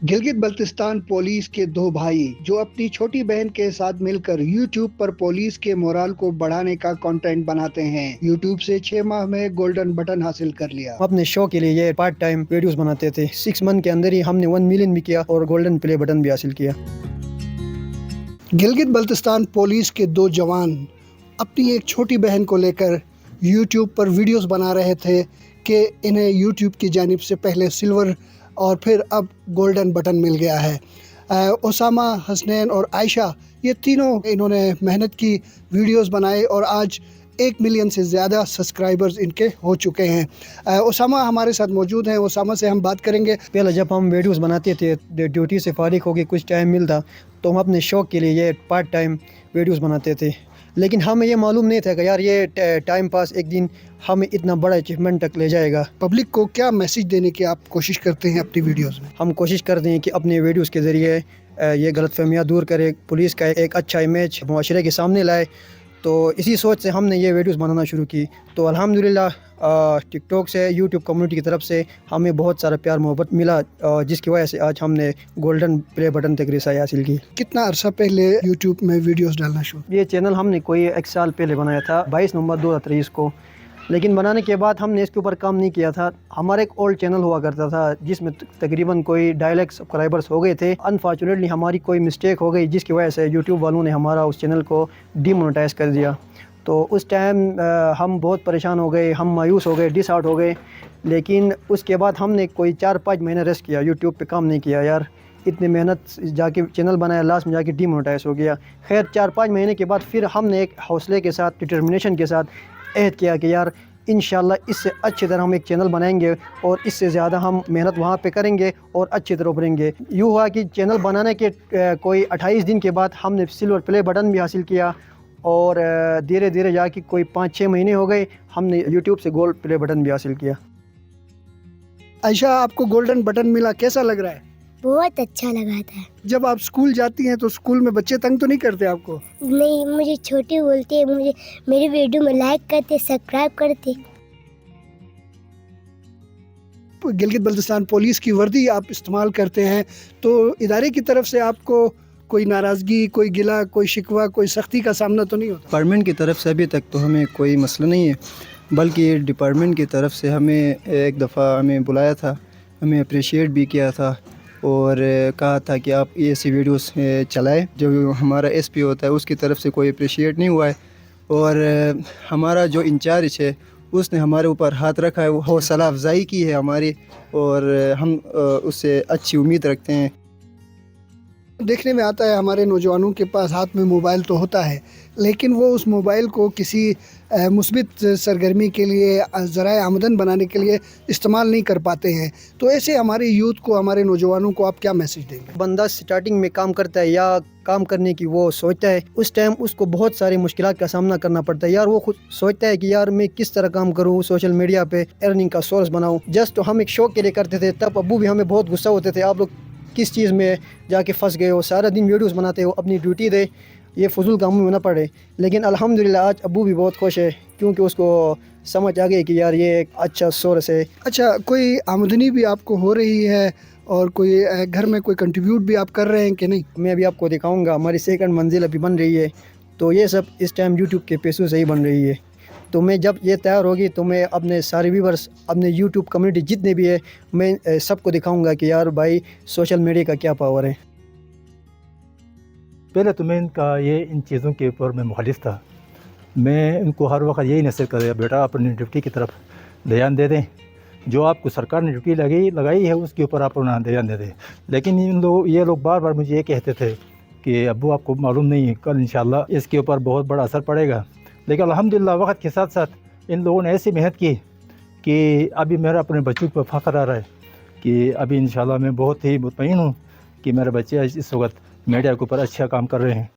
Gilgit Baltistan police के दो भाई जो अपनी छोटी बहन के साथ मिलकर YouTube पर पुलिस के मोरल को बढ़ाने का कंटेंट बनाते हैं। YouTube से 6 माह में गोल्डन बटन हासिल कर लिया। अपने शो के लिए ये पार्ट टाइम वीडियोस बनाते थे। 6 मंथ के अंदर ही हमने 1 मिलियन भी किया और गोल्डन प्ले बटन भी हासिल किया। गिलगित बल्तिस्तान पुलिस के दो जवान अपनी एक छोटी बहन को लेकर YouTube पर वीडियोस बना रहे थे कि इन्हें YouTube की जानिब से पहले सिल्वर और फिर अब गोल्डन बटन मिल गया है। ओसामा, हसनैन और आयशा, ये तीनों इन्होंने मेहनत की, वीडियोस बनाए और आज 1 मिलियन से ज़्यादा सब्सक्राइबर्स इनके हो चुके हैं। ओसामा हमारे साथ मौजूद हैं। ओसामा से हम बात करेंगे। पहले जब हम वीडियोस बनाते थे, ड्यूटी से फारिग होकर कुछ टाइम मिलता तो हम अपने शौक़ के लिए ये पार्ट टाइम वीडियोस बनाते थे, लेकिन हमें ये मालूम नहीं था कि यार ये टाइम पास एक दिन हमें इतना बड़ा अचीवमेंट तक ले जाएगा। पब्लिक को क्या मैसेज देने की आप कोशिश करते हैं अपनी वीडियोस में? हम कोशिश करते हैं कि अपने वीडियोस के ज़रिए ये गलतफहमियाँ दूर करें, पुलिस का एक अच्छा इमेज मुआशरे के सामने लाए। तो इसी सोच से हमने ये वीडियोस बनाना शुरू की। तो अल्हम्दुलिल्लाह टिकटॉक से, यूट्यूब कम्युनिटी की तरफ से हमें बहुत सारा प्यार मोहब्बत मिला, जिसकी वजह से आज हमने गोल्डन प्ले बटन तक रसाई हासिल की। कितना अरसा पहले यूट्यूब में वीडियोस डालना शुरू? ये चैनल हमने कोई 1 साल पहले बनाया था, 22 नवंबर 2023 को, लेकिन बनाने के बाद हमने इसके ऊपर काम नहीं किया था। हमारा एक ओल्ड चैनल हुआ करता था जिसमें तकरीबन कोई 2.5 लाख सब्सक्राइबर्स हो गए थे। अनफॉर्चुनेटली हमारी कोई मिस्टेक हो गई जिसकी वजह से यूट्यूब वालों ने हमारा उस चैनल को डीमोनेटाइज कर दिया। तो उस टाइम हम बहुत परेशान हो गए, हम मायूस हो गए, डिसहार्ट हो गए। लेकिन उसके बाद हमने कोई 4-5 महीने रेस्ट किया, यूट्यूब पे काम नहीं किया। यार इतनी मेहनत जाके चैनल बनाया, लास्ट में जाके डीमोनेटाइज हो गया। खैर 4-5 महीने के बाद फिर हमने एक हौसले के साथ, डिटर्मिनेशन के साथ अहद किया कि यार इंशाल्लाह इससे अच्छी तरह हम एक चैनल बनाएंगे और इससे ज़्यादा हम मेहनत वहाँ पे करेंगे और अच्छी तरह उभरेंगे। यूँ हुआ कि चैनल बनाने के कोई 28 दिन के बाद हमने सिल्वर प्ले बटन भी हासिल किया और धीरे धीरे जाके कोई 5-6 महीने हो गए, हमने यूट्यूब से गोल्ड प्ले बटन भी हासिल किया। आयशा, आपको गोल्डन बटन मिला, कैसा लग रहा है? बहुत अच्छा लगा था। जब आप स्कूल जाती हैं तो स्कूल में बच्चे तंग तो नहीं करते आपको? नहीं, मुझे छोटे बोलते हैं, मुझे मेरी वीडियो में लाइक करते, सब्सक्राइब करते। गिलगित बल्तिस्तान पुलिस की वर्दी आप इस्तेमाल करते हैं, तो इदारे की तरफ से आपको कोई नाराज़गी, कोई गिला, कोई शिकवा, कोई सख्ती का सामना तो नहीं होता? डिपार्टमेंट की तरफ से अभी तक तो हमें कोई मसला नहीं है, बल्कि डिपार्टमेंट की तरफ से हमें एक दफ़ा हमें बुलाया था, हमें अप्रिशिएट भी किया था और कहा था कि आप ऐसी वीडियोस चलाएं। जो हमारा एसपी होता है उसकी तरफ से कोई अप्रिशिएट नहीं हुआ है और हमारा जो इंचार्ज है उसने हमारे ऊपर हाथ रखा है, वो हौसला अफजाई की है हमारी और हम उससे अच्छी उम्मीद रखते हैं। देखने में आता है हमारे नौजवानों के पास हाथ में मोबाइल तो होता है, लेकिन वो उस मोबाइल को किसी मुस्बित सरगर्मी के लिए, ज़राए आमदन बनाने के लिए इस्तेमाल नहीं कर पाते हैं। तो ऐसे हमारे यूथ को, हमारे नौजवानों को आप क्या मैसेज देंगे? बंदा स्टार्टिंग में काम करता है या काम करने की वो सोचता है, उस टाइम उसको बहुत सारी मुश्किलात का सामना करना पड़ता है। यार वो खुद सोचता है कि यार मैं किस तरह काम करूँ, सोशल मीडिया पे अर्निंग का सोर्स बनाऊँ। जस्ट तो हम एक शौक के लिए करते थे, तब अब्बू भी हमें बहुत गुस्सा होते थे, आप लोग किस चीज़ में जाके फंस गए हो, सारा दिन वीडियोस बनाते हो, अपनी ड्यूटी दे, ये फजूल कामों में ना पड़े। लेकिन अल्हम्दुलिल्लाह आज अब्बू भी बहुत खुश है क्योंकि उसको समझ आ गई कि यार ये एक अच्छा सोर्स है। अच्छा, कोई आमदनी भी आपको हो रही है और कोई घर में कोई कंट्रीब्यूट भी आप कर रहे हैं कि नहीं? मैं अभी आपको दिखाऊंगा, हमारी 2nd मंजिल अभी बन रही है, तो ये सब इस टाइम यूट्यूब के पैसों से ही बन रही है। तो मैं जब ये तैयार होगी तो मैं अपने सारे व्यूवर्स, अपने यूट्यूब कम्युनिटी जितने भी है, मैं सबको दिखाऊंगा कि यार भाई सोशल मीडिया का क्या पावर है। पहले तो मैं इन चीज़ों के ऊपर मैं मुखालिफ था। मैं इनको हर वक्त यही नसीहत कर रहा, बेटा अपनी ड्यूटी की तरफ ध्यान दे दें, जो आपको सरकार ने ड्यूटी लगाई है उसके ऊपर आप अपना ध्यान दे दें। लेकिन ये लोग बार बार मुझे ये कहते थे कि अब्बू आपको मालूम नहीं है, कल इंशाल्लाह इसके ऊपर बहुत बड़ा असर पड़ेगा। लेकिन अल्हम्दुलिल्लाह वक्त के साथ साथ इन लोगों ने ऐसी मेहनत की कि अभी मेरा अपने बच्चों पर फ़ख्र आ रहा है कि अभी इंशाल्लाह मैं बहुत ही मुतमईन हूँ कि मेरे बच्चे इस वक्त मीडिया के ऊपर अच्छा काम कर रहे हैं।